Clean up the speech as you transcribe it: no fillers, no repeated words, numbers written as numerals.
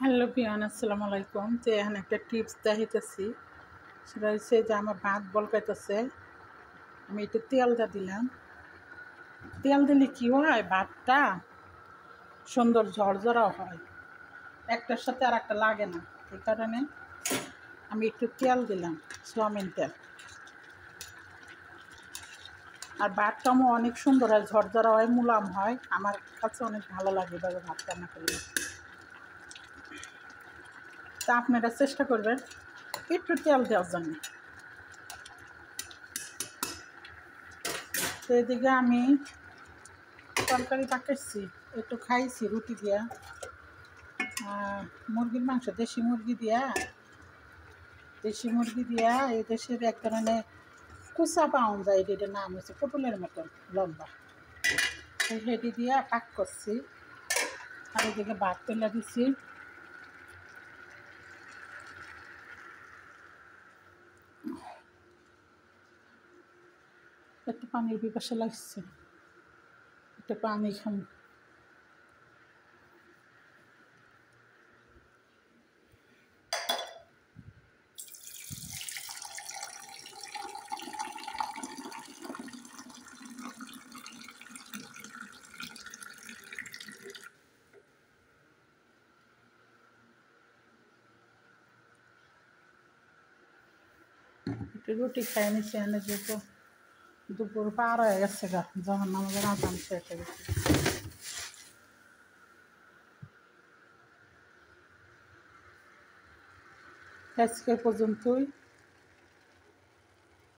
Hello বিয়ান, আসসালামু আলাইকুম। তো এখন একটা টিপস দেখাইতেছি। সেটা হচ্ছে যে আমার ভাত বলকাইতেছে, আমি একটু তেলটা দিলাম। তেল দিলে কী হয়, ভাতটা সুন্দর ঝরঝরাও হয়, একটার সাথে আর একটা লাগে না। এই কারণে আমি একটু তেল দিলাম, সয়াবিন তেল। আর ভাতটাও অনেক সুন্দর হয়, ঝরঝরা হয়, মুলাম হয়। আমার কাছে অনেক ভালো লাগে এভাবে ভাত রান্না করলে। তা আপনারা চেষ্টা করবেন একটু তেল দেওয়ার জন্য। তো এদিকে আমি তরকারি পাকাচ্ছি, একটু খাইছি রুটি দিয়া, মুরগির মাংস, দেশি মুরগি দিয়া এই দেশের এক ধরনের কুচা পাওয়া যায়, এটার নাম হচ্ছে পটলের মতন লম্বা। সেটি দিয়া পাক করছি। আর এদিকে ভাত তুলে দিচ্ছি। একটু পানির পিপাসা লাগছে, একটু পানি খাম। একটু রুটি খাই নিছি, এনে যেহেতু দুপুর পার হয়ে গেছে গা, যখন আমাদের আজান শেষ হয়ে গেছে। আজকে পর্যন্তই।